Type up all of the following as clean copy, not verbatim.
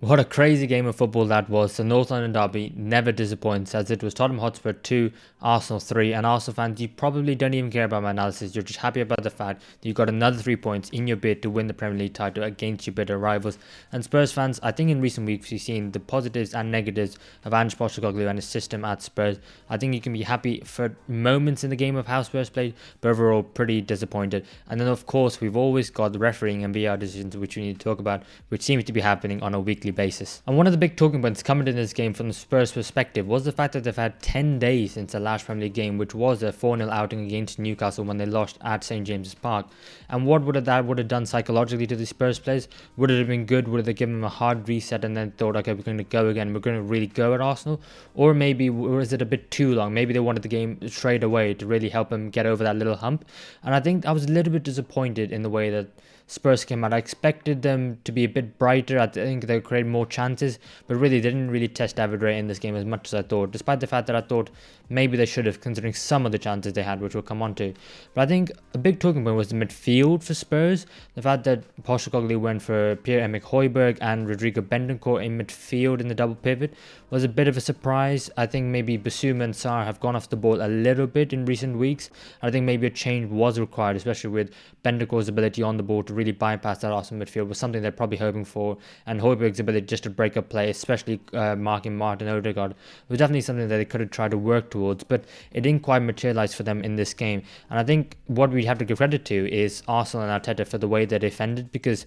What a crazy game of football that was. The North London derby never disappoints, as it was Tottenham Hotspur 2, Arsenal 3. And Arsenal fans, you probably don't even care about my analysis. You're just happy about the fact that you got another 3 points in your bid to win the Premier League title against your bitter rivals. And Spurs fans, I think in recent weeks we've seen the positives and negatives of Ange Postecoglou and his system at Spurs. I think you can be happy for moments in the game of how Spurs played, but overall pretty disappointed. And then of course we've always got the refereeing and VR decisions which we need to talk about, which seems to be happening on a weekly basis. And one of the big talking points coming in this game from the Spurs perspective was the fact that they've had 10 days since the last Premier League game, which was a 4-0 outing against Newcastle when they lost at St James's Park. And what would that would have done psychologically to the Spurs players? Would it have been good? Would they give them a hard reset and then thought, okay, we're going to go again, we're going to really go at Arsenal? Or maybe was it a bit too long? Maybe they wanted the game straight away to really help them get over that little hump. And I think I was a little bit disappointed in the way that Spurs came out. I expected them to be a bit brighter. I think they create more chances, but really they didn't really test David Ray in this game as much as I thought, despite the fact that I thought maybe they should have, considering some of the chances they had, which we'll come on to. But I think a big talking point was the midfield for Spurs. The fact that Postecoglou went for Pierre-Emerick Højbjerg and Rodrigo Bentancourt in midfield in the double pivot was a bit of a surprise. I think maybe Basuma and Sarr have gone off the ball a little bit in recent weeks. I think maybe a change was required, especially with Bentancourt's ability on the ball to really bypass that Arsenal midfield was something they're probably hoping for, and Højbjerg's ability just to break up play, especially marking Martin Odegaard, was definitely something that they could have tried to work towards, but it didn't quite materialise for them in this game. And I think what we have to give credit to is Arsenal and Arteta for the way they defended, because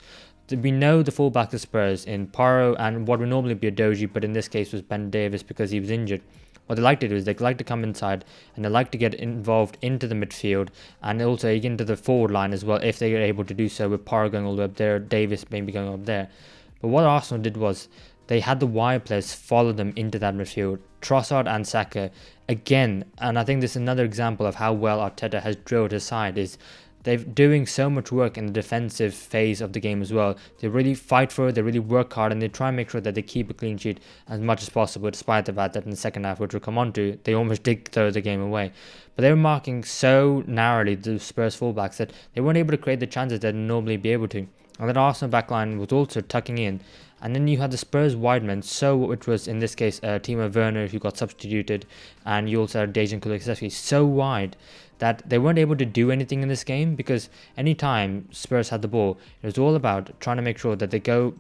we know the fullbacks of Spurs in Porro and what would normally be a Doji, but in this case was Ben Davies because he was injured. What they like to do is they like to come inside and they like to get involved into the midfield and also into the forward line as well, if they are able to do so, with Porro going all the way up there, Davis maybe going up there. But what Arsenal did was they had the wide players follow them into that midfield, Trossard and Saka again. And I think this is another example of how well Arteta has drilled his side, is they're doing so much work in the defensive phase of the game as well. They really fight for it, they really work hard, and they try and make sure that they keep a clean sheet as much as possible, despite the fact that in the second half, which we'll come on to, they almost did throw the game away. But they were marking so narrowly the Spurs fullbacks that they weren't able to create the chances they'd normally be able to. And that Arsenal backline was also tucking in. And then you had the Spurs wide men, so which was in this case Timo Werner, who got substituted, and you also had Dejan Kulusevski, so wide that they weren't able to do anything in this game, because anytime Spurs had the ball, it was all about trying to make sure that they go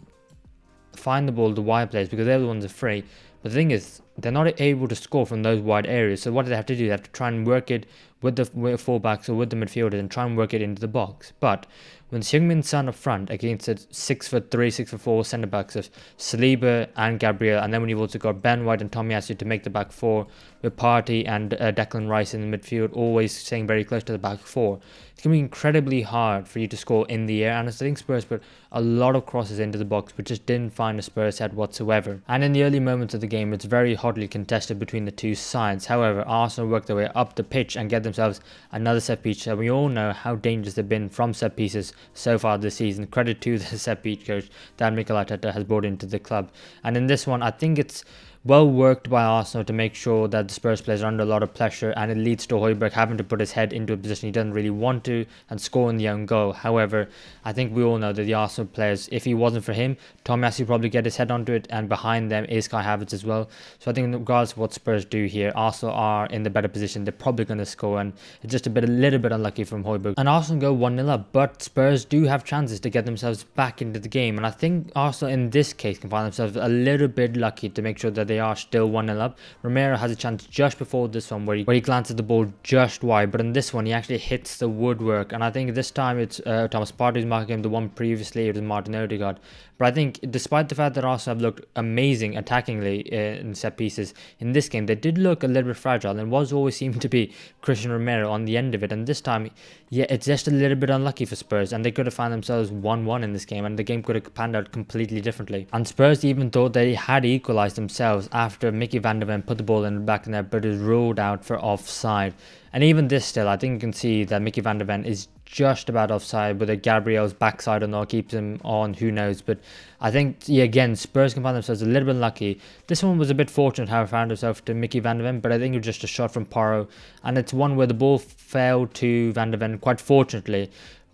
find the ball, the wide players, because they're the ones that are free. But the thing is, they're not able to score from those wide areas. So what do they have to do? They have to try and work it with the fullbacks or with the midfielders and try and work it into the box. But when Heung-min Son up front against the 6'3", 6'4" centre backs of Saliba and Gabriel, and then when you've also got Ben White and Tomiyasu to make the back four, with Partey and Declan Rice in the midfield, always staying very close to the back four, it's going to be incredibly hard for you to score in the air. And I think Spurs put a lot of crosses into the box, but just didn't find a Spurs head whatsoever. And in the early moments of the game, it's very hotly contested between the two sides. However, Arsenal worked their way up the pitch and get themselves another set piece. So we all know how dangerous they've been from set pieces so far this season. Credit to the set piece coach that Mikel Arteta has brought into the club. And in this one, I think it's well worked by Arsenal to make sure that the Spurs players are under a lot of pressure, and it leads to Højbjerg having to put his head into a position he doesn't really want to and scoring the own goal. However, I think we all know that the Arsenal players, if he wasn't for him, Tomiyasu probably get his head onto it, and behind them is Kai Havertz as well. So I think regardless of what Spurs do here, Arsenal are in the better position. They're probably going to score, and it's just a little bit unlucky from Højbjerg. And Arsenal go 1-0 up, but Spurs do have chances to get themselves back into the game, and I think Arsenal in this case can find themselves a little bit lucky to make sure that they are still 1-0 up. Romero has a chance just before this one where he glances the ball just wide, but in this one he actually hits the woodwork, and I think this time it's Thomas Partey's marking him. The one previously it was Martin Odegaard. But I think despite the fact that Arsenal have looked amazing attackingly in set pieces, in this game they did look a little bit fragile, and was always seemed to be Christian Romero on the end of it. And this time, yeah, it's just a little bit unlucky for Spurs, and they could have found themselves 1-1 in this game, and the game could have panned out completely differently. And Spurs even thought they had equalised themselves after Mickey van der Ven put the ball in the back of there, but it was ruled out for offside. And even this still, I think you can see that Mickey van der Ven is just about offside. Whether Gabriel's backside or not keeps him on, who knows. But I think, yeah, again, Spurs can find themselves a little bit unlucky. This one was a bit fortunate how it found itself to Mickey van der Ven, but I think it was just a shot from Porro. And it's one where the ball fell to van der Ven quite fortunately.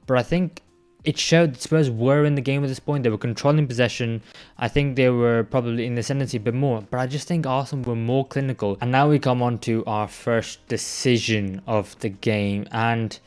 But I think it showed that Spurs were in the game at this point. They were controlling possession. I think they were probably in the ascendancy a bit more, but I just think Arsenal were more clinical. And now we come on to our first decision of the game, and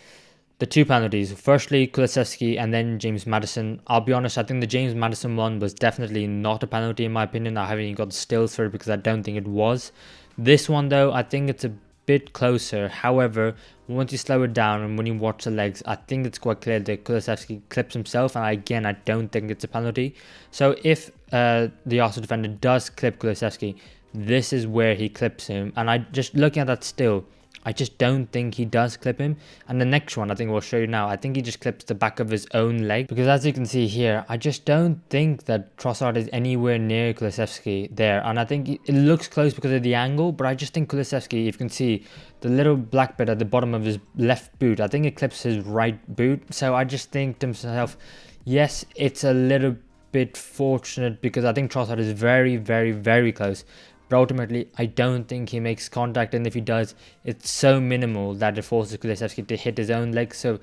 the two penalties. Firstly, Kulusevski and then James Maddison. I'll be honest, I think the James Maddison one was definitely not a penalty in my opinion. I haven't even got the stills for it because I don't think it was. This one though, I think it's a bit closer. However, once you slow it down and when you watch the legs, I think it's quite clear that Kulusevski clips himself, and again, I don't think it's a penalty. So if the Arsenal defender does clip Kulusevski, this is where he clips him, and I just looking at that still, I just don't think he does clip him. And the next one, I think we'll show you now, I think he just clips the back of his own leg. Because as you can see here, I just don't think that Trossard is anywhere near Kulusevski there. And I think it looks close because of the angle, but I just think Kulusevski, if you can see the little black bit at the bottom of his left boot, I think it clips his right boot. So I just think to myself, yes, it's a little bit fortunate because I think Trossard is very, very, very close. But ultimately, I don't think he makes contact, and if he does, it's so minimal that it forces Kulusevski to hit his own leg. So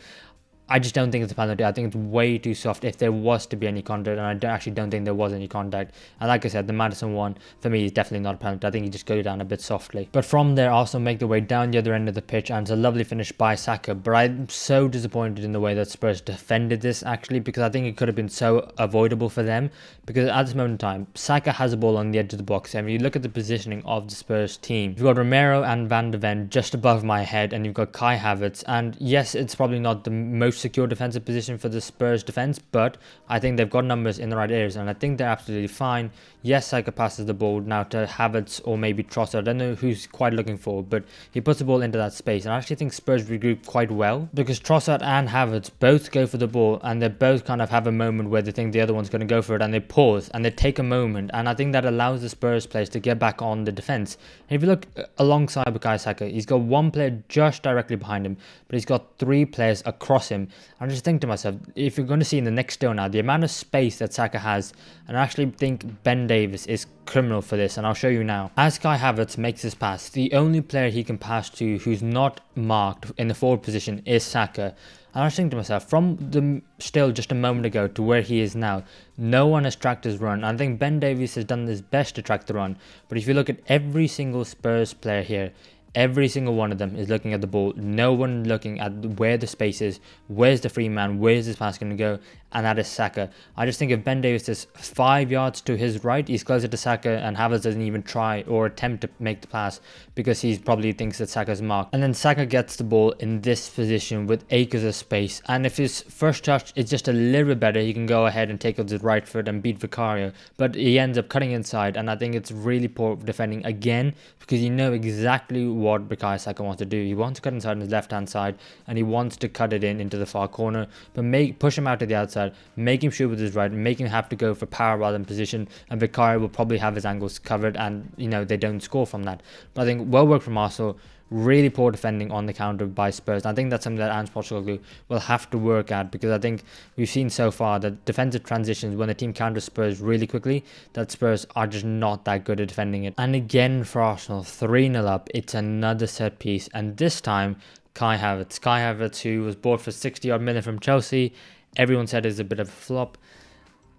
I just don't think it's a penalty. I think it's way too soft if there was to be any contact, and I actually don't think there was any contact. And like I said, the Maddison one, for me, is definitely not a penalty. I think he just goes down a bit softly. But from there, Arsenal make their way down the other end of the pitch, and it's a lovely finish by Saka. But I'm so disappointed in the way that Spurs defended this, actually, because I think it could have been so avoidable for them. Because at this moment in time, Saka has the ball on the edge of the box, and when you look at the positioning of the Spurs team, you've got Romero and Van de Ven just above my head, and you've got Kai Havertz. And yes, it's probably not the most secure defensive position for the Spurs defense, but I think they've got numbers in the right areas, and I think they're absolutely fine. Yes, Saka passes the ball now to Havertz or maybe Trossard. I don't know who's quite looking for, but he puts the ball into that space, and I actually think Spurs regroup quite well because Trossard and Havertz both go for the ball, and they both kind of have a moment where they think the other one's going to go for it, and they pause and they take a moment, and I think that allows the Spurs players to get back on the defense. And if you look alongside Bukayo Saka, he's got one player just directly behind him, but he's got three players across him. I just think to myself, if you're going to see in the next still now, the amount of space that Saka has, and I actually think Ben Davies is criminal for this, and I'll show you now. As Kai Havertz makes his pass, the only player he can pass to who's not marked in the forward position is Saka. And I was thinking to myself, from the still just a moment ago to where he is now, no one has tracked his run. I think Ben Davies has done his best to track the run, but if you look at every single Spurs player here, every single one of them is looking at the ball. No one looking at where the space is, where's the free man, where's this pass going to go, and that is Saka. I just think if Ben Davies is 5 yards to his right, he's closer to Saka, and Havertz doesn't even try or attempt to make the pass because he probably thinks that Saka's marked. And then Saka gets the ball in this position with acres of space, and if his first touch is just a little bit better, he can go ahead and take out his right foot and beat Vicario, but he ends up cutting inside, and I think it's really poor defending again because you know exactly what Bukayo Saka wants to do. He wants to cut inside on his left hand side, and he wants to cut it into the far corner, but push him out to the outside, make him shoot with his right, make him have to go for power rather than position, and Vicario will probably have his angles covered, and you know they don't score from that. But I think well worked from Arsenal. Really poor defending on the counter by Spurs. I think that's something that Ange Postecoglou will have to work at, because I think we've seen so far that defensive transitions, when the team counters Spurs really quickly, that Spurs are just not that good at defending it. And again for Arsenal, 3-0 up, it's another set piece, and this time Kai Havertz, who was bought for 60 odd million from Chelsea, everyone said is a bit of a flop.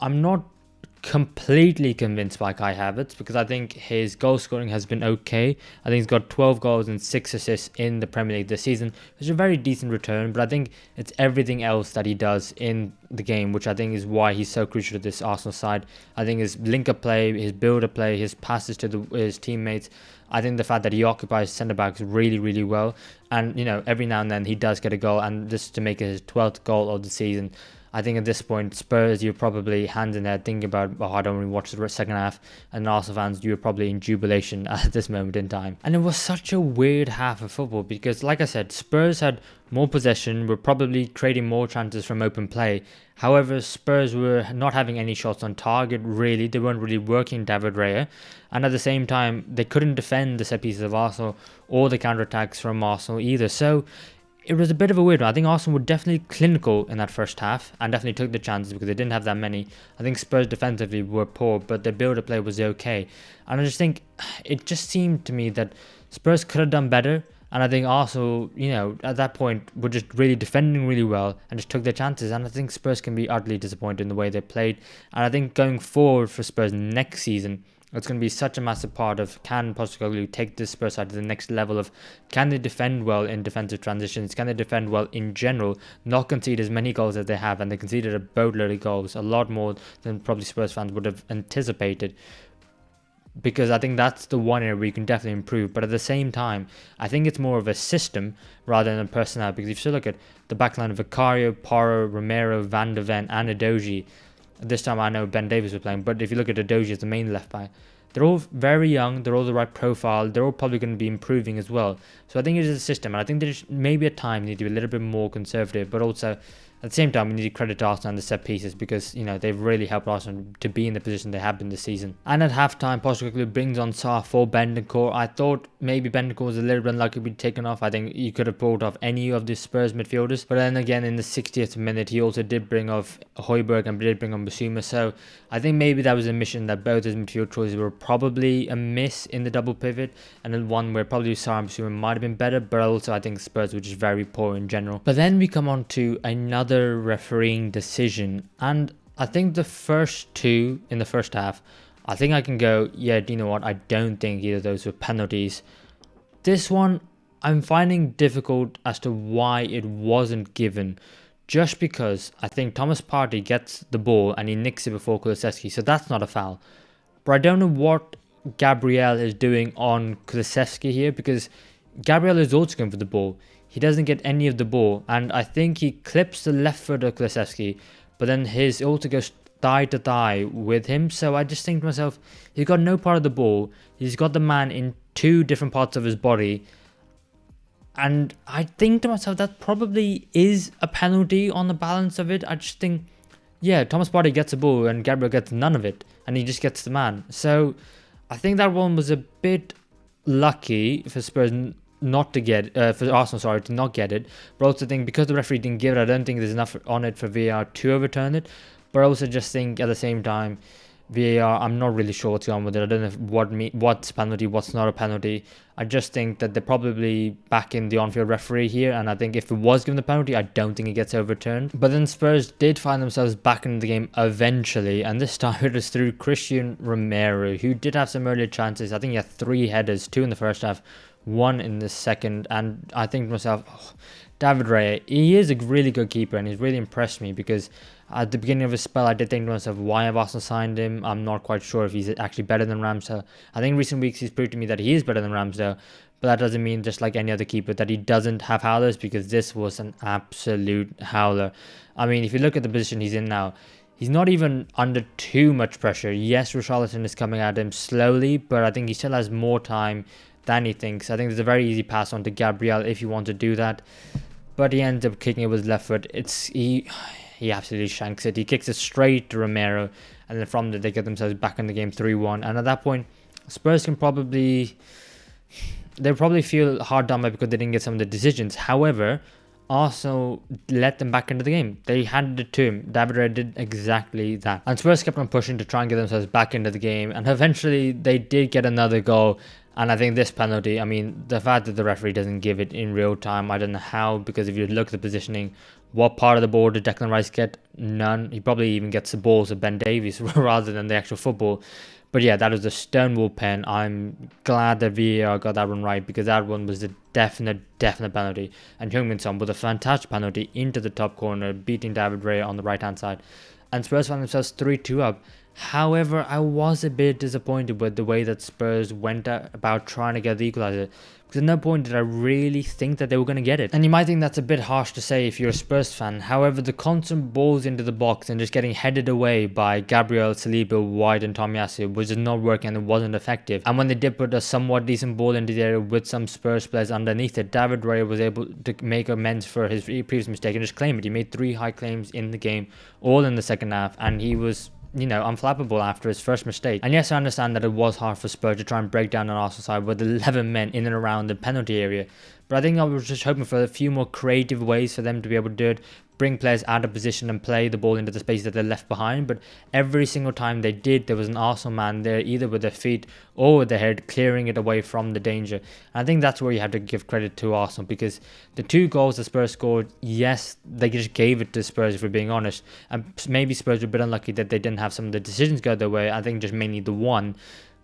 I'm not completely convinced by Kai Havertz because I think his goal scoring has been okay. I think he's got 12 goals and 6 assists in the Premier League this season, which is a very decent return, but I think it's everything else that he does in the game, which I think is why he's so crucial to this Arsenal side. I think his link-up play, his build-up play, his passes to his teammates, I think the fact that he occupies centre-backs really, really well, and you know, every now and then he does get a goal, and just to make it his 12th goal of the season. I think at this point, Spurs, you're probably hands in head thinking about, oh, I don't really watch the second half. And Arsenal fans, you're probably in jubilation at this moment in time. And it was such a weird half of football because, like I said, Spurs had more possession, were probably creating more chances from open play. However, Spurs were not having any shots on target, really. They weren't really working David Raya. And at the same time, they couldn't defend the set pieces of Arsenal or the counter-attacks from Arsenal either. So it was a bit of a weird one. I think Arsenal were definitely clinical in that first half and definitely took the chances because they didn't have that many. I think Spurs defensively were poor, but their build-up play was okay. And I just think it just seemed to me that Spurs could have done better. And I think Arsenal, at that point, were just really defending really well and just took their chances. And I think Spurs can be utterly disappointed in the way they played. And I think going forward for Spurs next season, it's going to be such a massive part of, can Postecoglou take this Spurs side to the next level of, can they defend well in defensive transitions? Can they defend well in general? Not concede as many goals as they have. And they conceded a boatload of goals, a lot more than probably Spurs fans would have anticipated. Because I think that's the one area where you can definitely improve. But at the same time, I think it's more of a system rather than a personnel. Because if you look at the backline of Vicario, Porro, Romero, Van de Ven, and Udogie, this time I know Ben Davies was playing, but if you look at Udogie as the main left back, they're all very young, they're all the right profile, they're all probably going to be improving as well. So I think it is a system, and I think there's maybe at times need to be a little bit more conservative, but also at the same time, we need to credit Arsenal and the set pieces because, they've really helped Arsenal to be in the position they have been this season. And at halftime, Postecoglou brings on Sarr for Bentancur. I thought maybe Bentancur was a little bit unlucky to be taken off. I think you could have pulled off any of the Spurs midfielders. But then again, in the 60th minute, he also did bring off Højbjerg and did bring on Bissouma. So I think maybe that was a mission that both his midfield choices were probably a miss in the double pivot. And then one where probably Sarr and Bissouma might have been better. But also I think Spurs were just very poor in general. But then we come on to another refereeing decision, and I think the first two in the first half, I think I can go, yeah, do you know what, I don't think either of those were penalties. This one I'm finding difficult as to why it wasn't given, just because I think Thomas Partey gets the ball and he nicks it before Kulusevski, so that's not a foul. But I don't know what Gabriel is doing on Kulusevski here, because Gabriel is also going for the ball. He doesn't get any of the ball, and I think he clips the left foot of Kulusevski, but then his also goes thigh to thigh with him. So I just think to myself, he's got no part of the ball. He's got the man in two different parts of his body. And I think to myself, that probably is a penalty on the balance of it. I just think, yeah, Thomas Partey gets the ball and Gabriel gets none of it, and he just gets the man. So I think that one was a bit lucky for Spurs not to get for Arsenal, to not get it. But also think because the referee didn't give it, I don't think there's enough on it for VAR to overturn it. But I also just think at the same time, VAR, I'm not really sure what's going on with it. I don't know what's penalty, what's not a penalty. I just think that they're probably backing the on-field referee here, and I think if it was given the penalty, I don't think it gets overturned. But then Spurs did find themselves back in the game eventually, and this time it was through Christian Romero, who did have some earlier chances. I think he had 3 headers, 2 in the first half, 1 in the second, and I think to myself, David Raya, he is a really good keeper, and he's really impressed me because at the beginning of his spell, I did think to myself, why have Arsenal signed him? I'm not quite sure if he's actually better than Ramsdale. I think in recent weeks he's proved to me that he is better than Ramsdale, but that doesn't mean, just like any other keeper, that he doesn't have howlers, because this was an absolute howler. I mean, if you look at the position he's in now, he's not even under too much pressure. Yes, Richarlison is coming at him slowly, but I think he still has more time than he thinks. I think there's a very easy pass on to Gabriel if you want to do that, but he ends up kicking it with his left foot. He absolutely shanks it. He kicks it straight to Romero, and then from there they get themselves back in the game 3-1. And at that point, Spurs can probably feel hard done by because they didn't get some of the decisions. However, Arsenal let them back into the game. They handed it to him. David Raya did exactly that. And Spurs kept on pushing to try and get themselves back into the game. And eventually they did get another goal. And I think this penalty, I mean, the fact that the referee doesn't give it in real time, I don't know how, because if you look at the positioning, what part of the ball did Declan Rice get? None. He probably even gets the balls of Ben Davies rather than the actual football. But yeah, that was a stonewall pen. I'm glad that VAR got that one right, because that one was a definite penalty. And Heung-min Son with a fantastic penalty into the top corner, beating David Raya on the right-hand side. And Spurs found themselves 3-2 up. However, I was a bit disappointed with the way that Spurs went about trying to get the equaliser, because at no point did I really think that they were going to get it. And you might think that's a bit harsh to say if you're a Spurs fan. However, the constant balls into the box and just getting headed away by Gabriel, Saliba, White and Tomiyasu was just not working, and it wasn't effective. And when they did put a somewhat decent ball into the area with some Spurs players underneath it, David Raya was able to make amends for his previous mistake and just claim it. He made 3 high claims in the game, all in the second half, and he was unflappable after his first mistake. And yes, I understand that it was hard for Spurs to try and break down an Arsenal side with 11 men in and around the penalty area. But I think I was just hoping for a few more creative ways for them to be able to do it. bring players out of position and play the ball into the space that they're left behind. But every single time they did, there was an Arsenal man there, either with their feet or with their head, clearing it away from the danger. And I think that's where you have to give credit to Arsenal, because the 2 goals the Spurs scored, yes, they just gave it to Spurs, if we're being honest. And maybe Spurs were a bit unlucky that they didn't have some of the decisions go their way. I think just mainly the one.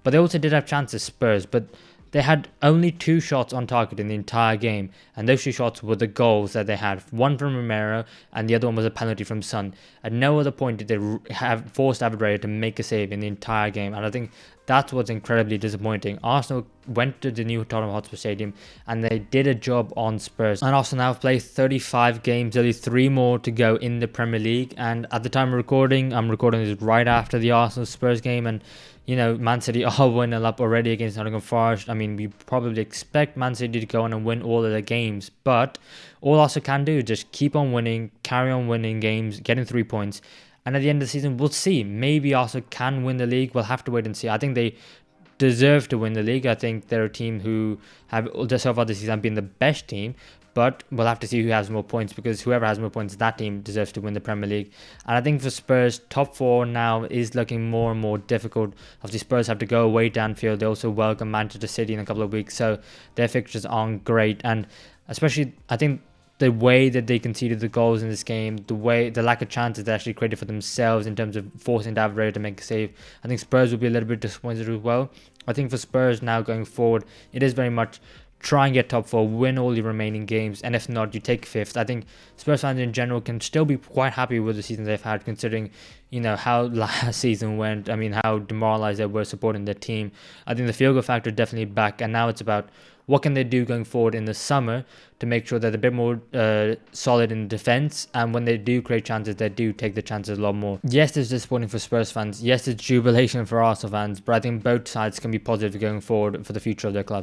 But they also did have chances, Spurs. But they had only 2 shots on target in the entire game, and those 2 shots were the goals that they had. One from Romero, and the other one was a penalty from Son. At no other point did they have forced David Raya to make a save in the entire game, and I think that's what's incredibly disappointing. Arsenal went to the new Tottenham Hotspur Stadium, and they did a job on Spurs. And Arsenal now have played 35 games, only 3 more to go in the Premier League. And at the time of recording, I'm recording this right after the Arsenal Spurs game, and Man City are 1-0 up already against Nottingham Forest. I mean, we probably expect Man City to go on and win all of their games, but all Arsenal can do is just keep on winning, carry on winning games, getting 3 points. And at the end of the season, we'll see. Maybe Arsenal can win the league. We'll have to wait and see. I think they deserve to win the league. I think they're a team who have, so far this season, been the best team. But we'll have to see who has more points, because whoever has more points, that team deserves to win the Premier League. And I think for Spurs, top 4 now is looking more and more difficult. Obviously, Spurs have to go away to Anfield. They also welcome Manchester City in a couple of weeks, so their fixtures aren't great. And especially, I think the way that they conceded the goals in this game, the lack of chances they actually created for themselves in terms of forcing David Raya to make a save, I think Spurs will be a little bit disappointed as well. I think for Spurs now going forward, it is very much try and get top 4, win all your remaining games, and if not, you take 5th. I think Spurs fans in general can still be quite happy with the season they've had, considering how last season went. I mean, how demoralized they were supporting their team. I think the field goal factor is definitely back, and now it's about what can they do going forward in the summer to make sure that they're a bit more solid in defence, and when they do create chances, they do take the chances a lot more. Yes, it's disappointing for Spurs fans. Yes, it's jubilation for Arsenal fans, but I think both sides can be positive going forward for the future of their club.